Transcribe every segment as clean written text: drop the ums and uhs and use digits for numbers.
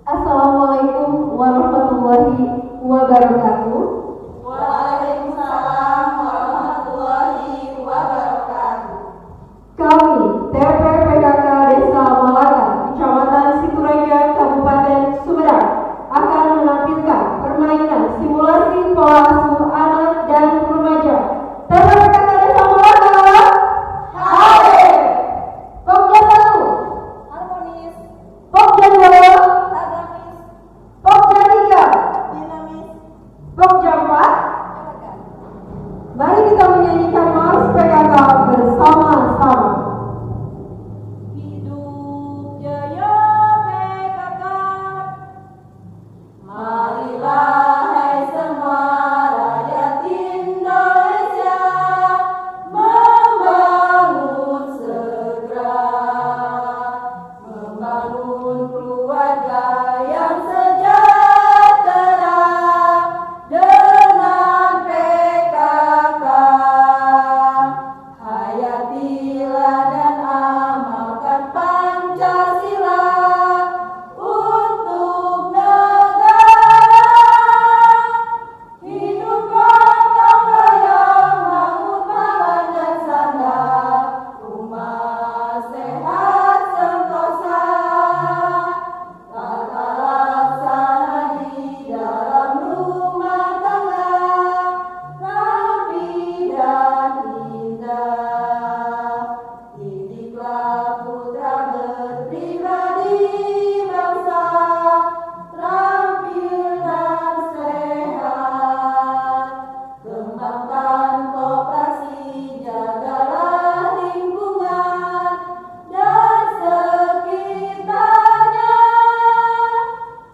Assalamualaikum warahmatullahi wabarakatuh. Waalaikumsalam warahmatullahi wabarakatuh. Kami TPPKK Desa Malaka, Kecamatan Situraja, Kabupaten Sumedang akan menampilkan permainan simulasi pola asuh anak dan remaja. TPPKK Desa Malaka, hadir. Pokja 1, Harmonis, Pokja 2, agamis, Pokja 3, dinamis, Pokja 4. elegan. Mari kita menyanyikan Mars PKK bersama-sama. Hidup jaya PKK. Marilah hai semua rakyat Indonesia membangun segera, membangun keluarga yang sejahtera dengan PKK. Hayatilah dan amalkan Pancasila untuk negara. Hidup gotong royong, bangun pahlawan dan sanda, rumah sehat sentosa. Tata laksana di dalam rumah tangga, rapi dan indah. Didiklah putra berpribadi bangsa, terampil dan sehat. Kembangkan koperasi, jagalah lingkungan dan sekitarnya.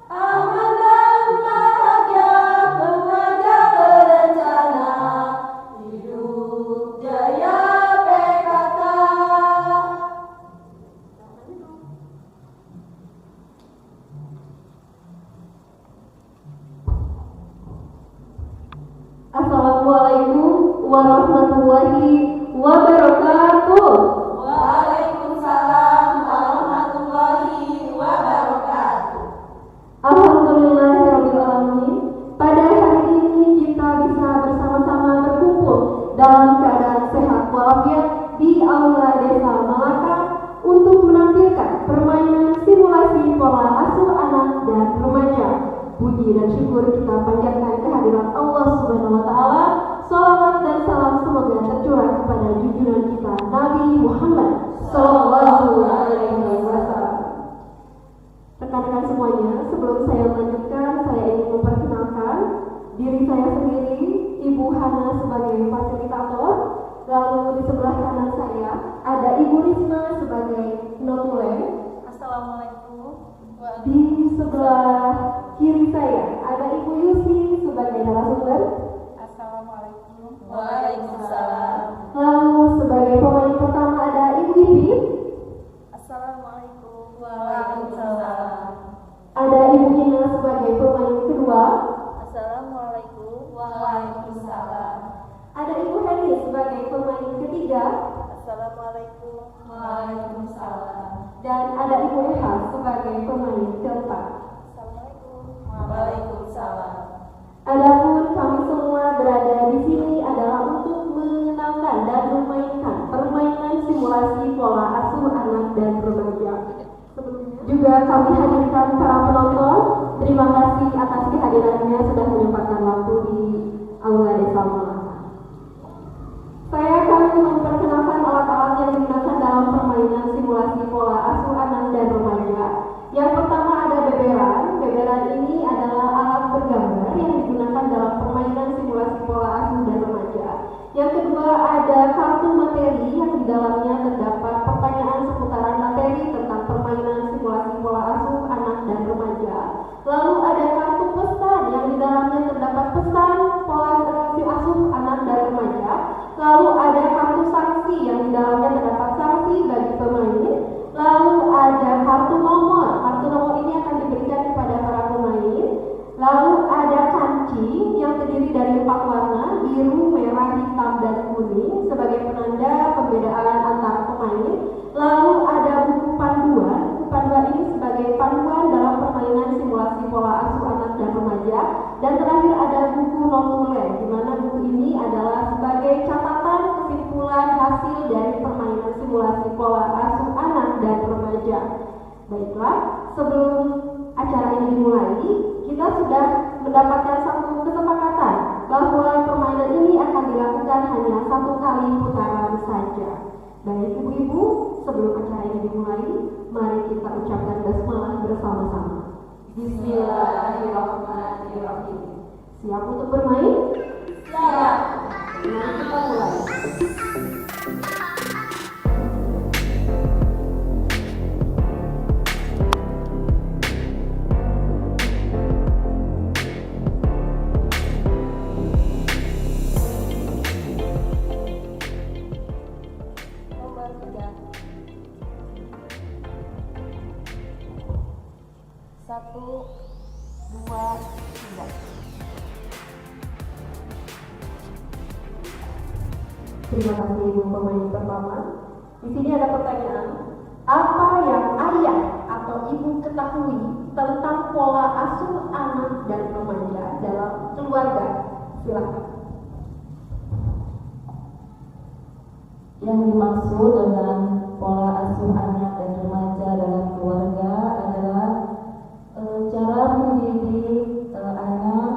Aman dan bahagia, keluarga berencana. Hidup jaya PKK. Assalamualaikum warahmatullahi wabarakatuh. Waalaikumsalam warahmatullahi wabarakatuh. Alhamdulillahirrahmanirrahim. Pada hari ini kita bisa bersama-sama berkumpul dalam keadaan sehat walafiat di Aula Desa Malaka untuk menampilkan permainan simulasi pola asuh anak dan remaja. Puji dan syukur kita panjatkan kehadirat Allah Subhanahu wa Ta'ala. Salawat dan salam semoga tercurah kepada junjungan kita Nabi Muhammad Sallallahu Alaihi Wasallam. Rekan-rekan semuanya, sebelum saya melanjutkan, saya ingin memperkenalkan diri saya sendiri, Ibu Hana sebagai fasilitator. Lalu di sebelah kanan saya ada Ibu Risma sebagai notule. Assalamualaikum. Di sebelah kiri saya ada Ibu Yusi sebagai narasumber. Assalamualaikum. Waalaikumsalam. Lalu sebagai pemain pertama ada Ibu Ipi. Assalamualaikum. Waalaikumsalam. Ada Ibu Ina sebagai pemain kedua. Assalamualaikum. Waalaikumsalam. Ada Ibu Heni sebagai pemain ketiga. Assalamualaikum. Waalaikumsalam. Dan ada Ibu Eha sebagai pemain keempat. Assalamualaikum. Waalaikumsalam. Adapun kami semua berada di sini adalah untuk mengenalkan dan memainkan permainan simulasi pola asuh anak dan remaja. Juga kami hadirkan para penonton. Terima kasih atas kehadirannya sudah menyempatkan waktu di Aula Desa Malaka. ada kartu materi yang di dalamnya terdapat pertanyaan seputaran materi tentang permainan simulasi pola asuh anak dan remaja. Lalu ada kartu pesan yang di dalamnya terdapat pesan pola asuh anak dan remaja. Lalu ada kartu sanksi yang di dalamnya terdapat sanksi bagi pemain. Lalu ada kartu nomor. Kartu nomor ini akan diberikan kepada para pemain. Lalu ada kancing yang terdiri dari 4 warna, biru, merah, hitam, dan kuning sebagai penanda pembedaan antar pemain. Lalu ada buku panduan. Buku panduan ini sebagai panduan dalam permainan simulasi pola asuh anak dan remaja. Dan terakhir ada buku notulen, di mana buku ini adalah sebagai catatan kesimpulan hasil dari permainan simulasi pola asuh anak dan remaja. Baiklah, sebelum acara ini dimulai, kita sudah mendapatkan satu kesepakatan bahwa permainan ini akan dilakukan hanya 1 kali putaran saja. Baik ibu-ibu, sebelum acara ini dimulai, mari kita ucapkan basmalah bersama-sama. Bismillahirrahmanirrahim. Siap untuk bermain? Siap. Mari kita mulai. Nomor 3. 1, 2, 3. Terima kasih ibu pemain pertama. Di sini ada pertanyaan. Apa yang ayah atau ibu ketahui tentang pola asuh anak dan remaja dalam keluarga? Silakan. Yang dimaksud dengan pola asuh anak dan remaja dalam keluarga adalah cara mendidik anak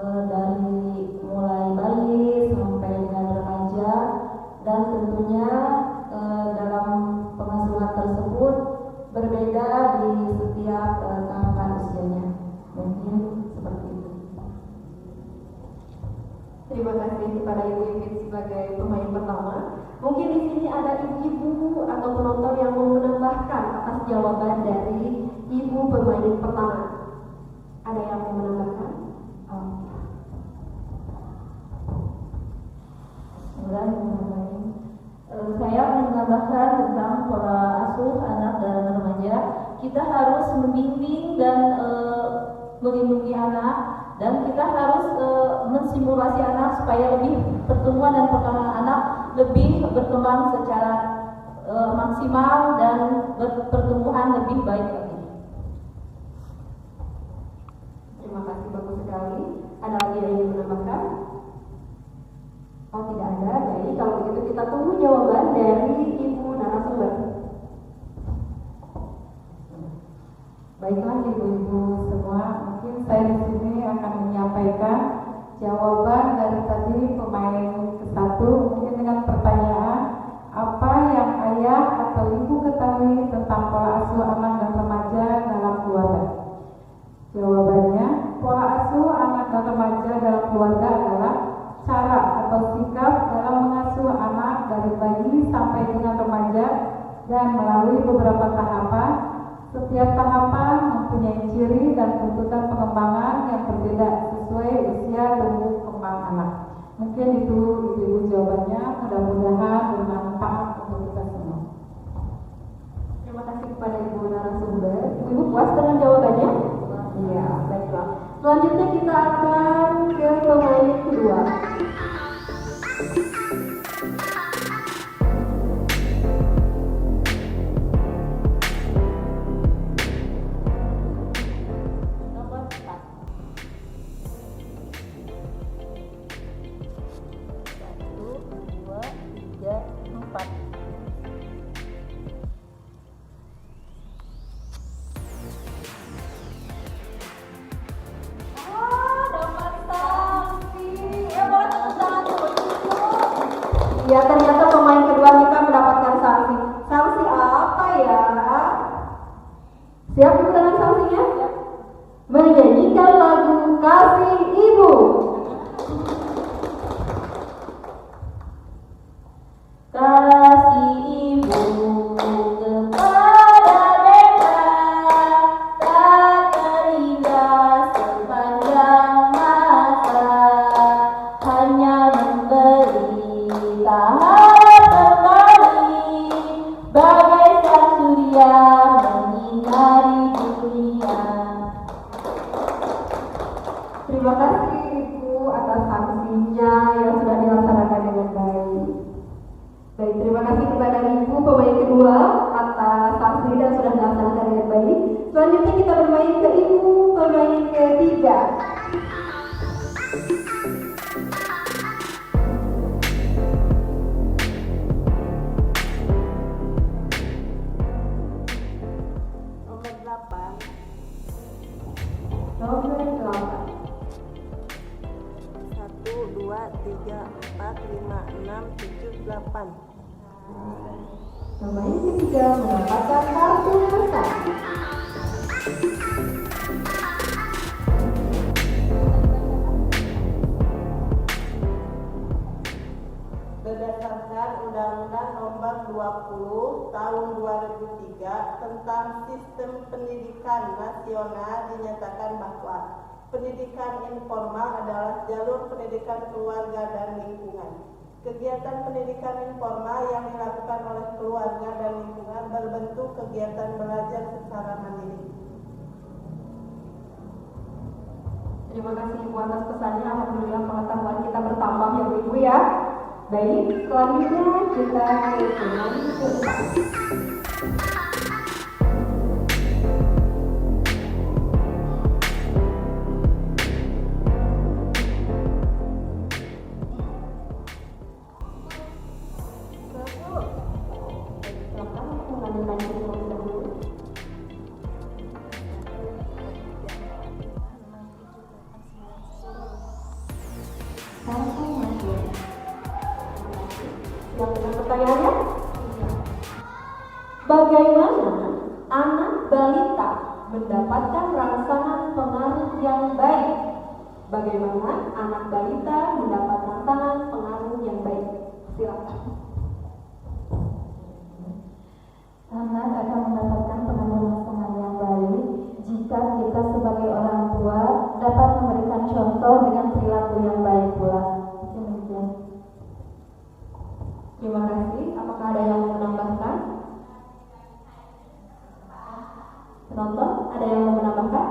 dari mulai bayi sampai dengan remaja, dan tentunya dalam pengasuhan tersebut berbeda di setiap tahapan usianya. Mungkin seperti itu. Terima kasih kepada Ibu Ipin sebagai pemain pertama. Mungkin di sini ada ibu-ibu atau penonton yang mau menambahkan atas jawaban dari ibu pemain pertama. Ada yang mau menambahkan? Saya menambahkan tentang pola asuh anak dan remaja. Kita harus membimbing dan melindungi anak, dan kita harus mensimulasi anak supaya lebih pertumbuhan dan perkembangan anak lebih berkembang secara maksimal dan pertumbuhan lebih baik lagi. Terima kasih, bagus sekali. Ada lagi yang ingin menambahkan? Oh, tidak ada. Baik, kalau begitu kita tunggu jawaban dari ibu narasumber. Baiklah ibu-ibu semua, mungkin saya di sini akan menyampaikan jawaban dari tadi pemain ke-1, mungkin dengan pertanyaan apa yang ayah atau ibu ketahui tentang pola asuh anak dan remaja dalam keluarga. Jawabannya, pola asuh anak dan remaja dalam keluarga adalah cara atau sikap dalam mengasuh anak dari bayi sampai dengan remaja dan melalui beberapa tahapan. Setiap tahapan mempunyai ciri dan tuntutan pengembangan yang berbeda sesuai usia tumbuh kembang anak. Mungkin itu ibu-ibu jawabannya, mudah-mudahan bermanfaat untuk kita semua. Terima kasih kepada ibu narasumber. Ibu puas dengan jawabannya? Iya, baiklah. Selanjutnya kita akan ke pemain kedua. Nomor 4. 1, 2, 3, 4. Dapat sanksi. Boleh tepuk tangan dulu. Ya, ternyata pemain kedua kita mendapatkan sanksi. Sanksi apa ya? Siap ibu dengan sanksinya? Menyanyikan lagu Kasih Ibu. bercahaya kembali bagai sang surya menyinari dunia. Terima kasih Ibu atas sanksinya yang sudah dilaksanakan dengan baik. Baik, terima kasih kepada Ibu pemain kedua atas sanksi dan sudah dilaksanakan dengan baik. Selanjutnya kita bermain ke Ibu pemain ketiga. Nomor 8. 1, 2, 3, 4, 5, 6, 7, 8. Pemain ketiga mendapatkan kartu merah. Berdasarkan Undang-Undang Nomor 20 Tahun 2003 tentang Sistem Pendidikan Nasional dinyatakan bahwa pendidikan informal adalah jalur pendidikan keluarga dan lingkungan. Kegiatan pendidikan informal yang dilakukan oleh keluarga dan lingkungan berbentuk kegiatan belajar secara mandiri. Terima kasih Ibu atas pesannya. Alhamdulillah pengetahuan kita bertambah ya Bu Ibu ya. Baik, selanjutnya kita ke pemain keempat. Pertanyaannya, bagaimana anak balita mendapatkan rangsangan pengaruh yang baik? Bagaimana anak balita mendapat rangsangan pengaruh yang baik? Silakan. Anak akan mendapatkan pengaruh rangsangan yang baik jika kita sebagai orang tua dapat memberikan contoh dengan perilaku yang baik pula. Demikian. Terima kasih. Apakah ada yang mau menambahkan? Penonton, ada yang mau menambahkan?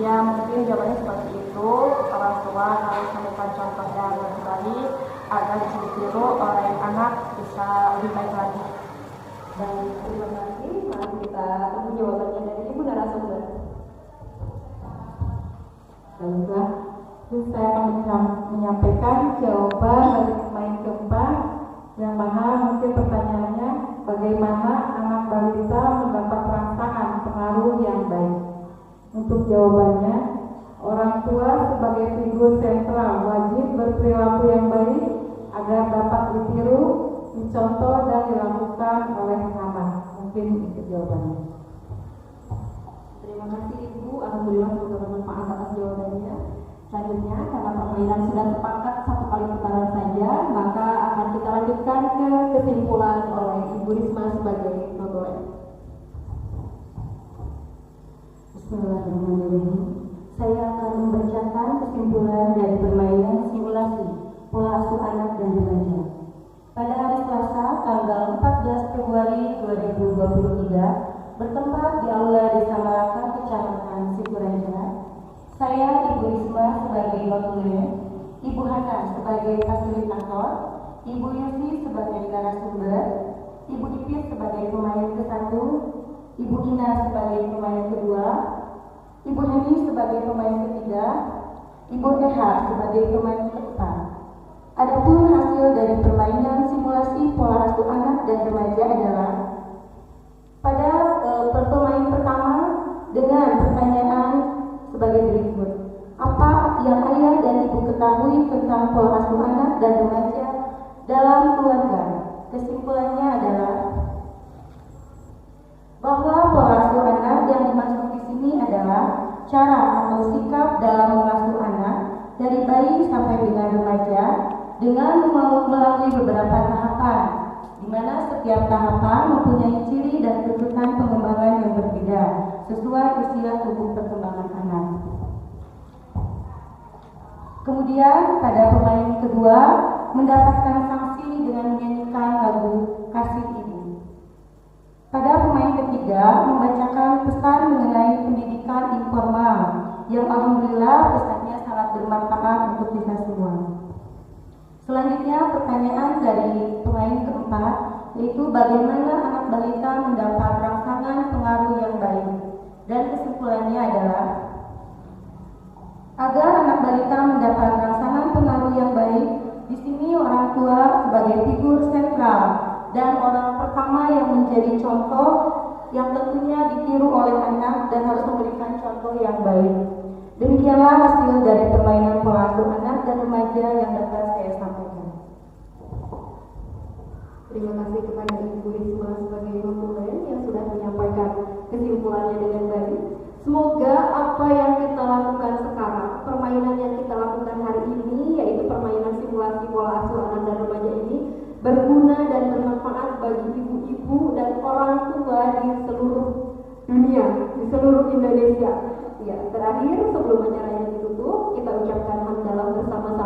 Ya, mungkin jawabannya seperti itu. Orang tua harus memberikan contoh yang lebih baik agar ditiru oleh anak bisa lebih baik lagi. Baik, terima kasih. Mari kita tunggu jawabannya dari Ibu narasumber. Baiklah, terus saya akan menyampaikan jawaban dari pemain keempat yang mana mungkin pertanyaannya bagaimana anak balita mendapat rangsangan pengaruh yang baik. Untuk jawabannya, orang tua sebagai figur sentral wajib berperilaku yang baik agar dapat ditiru, dicontoh dan dilakukan oleh anak. Mungkin itu jawabannya. Terima kasih Ibu. Alhamdulillah semoga bermanfaat atas jawabannya. Selanjutnya, karena permainan sudah sepakat 1 kali putaran saja, maka akan kita lanjutkan ke kesimpulan oleh Ibu Risma sebagai moderator. Bismillahirrahmanirrahim. Saya akan membacakan kesimpulan dari permainan simulasi pola asuh anak dan remaja. Pada hari Selasa, tanggal 14 Februari 2023, bertempat di Aula Desa Malaka, Kecamatan Sikureja, saya Ibu Risma sebagai notulen, Ibu Hana sebagai fasilitator, Ibu Yusi sebagai narasumber, Ibu Ipit sebagai pemain ke-1, Ibu Ina sebagai pemain kedua, Ibu Heni sebagai pemain ketiga, Ibu Eha sebagai pemain keempat. Adapun hasil dari permainan simulasi pola asuh anak dan remaja adalah pada pertemuan pertama dengan pertanyaan sebagai berikut. Apa yang ayah dan ibu ketahui tentang pola asuh anak dan remaja dalam keluarga? Kesimpulannya adalah bahwa pola asuh anak yang dimaksud di sini adalah cara atau sikap dalam mengasuh anak dari bayi sampai dengan remaja dengan melalui beberapa tahapan, di mana setiap tahapan mempunyai ciri dan tuntutan pengembangan yang berbeda sesuai usia tubuh perkembangan anak. Kemudian pada pemain kedua mendapatkan sanksi dengan menyanyikan lagu Kasih Ibu. Pada pemain ketiga membacakan pesan mengenai pendidikan informal yang alhamdulillah pesannya sangat bermanfaat untuk kita semua. Selanjutnya pertanyaan dari pemain keempat, yaitu bagaimana anak balita mendapat rangsangan pengaruh yang baik. Dan kesimpulannya adalah agar anak balita mendapat rangsangan pengaruh yang baik, di sini orang tua sebagai figur sentral dan orang pertama yang menjadi contoh yang tentunya ditiru oleh anak dan harus memberikan contoh yang baik. Demikianlah hasil dari permainan pola asuh anak dan remaja yang dapat saya sampaikan. Terima kasih kepada Ibu Risma sebagai konsulen yang sudah menyampaikan kesimpulannya dengan baik. Semoga apa yang kita lakukan sekarang, permainan yang kita lakukan hari ini, yaitu permainan simulasi pola asuh anak dan remaja ini, berguna dan bermanfaat bagi ibu-ibu dan orang tua di seluruh dunia, di seluruh Indonesia. Ya, terakhir sebelum acara ini ditutup, kita ucapkan hamdalah bersama-sama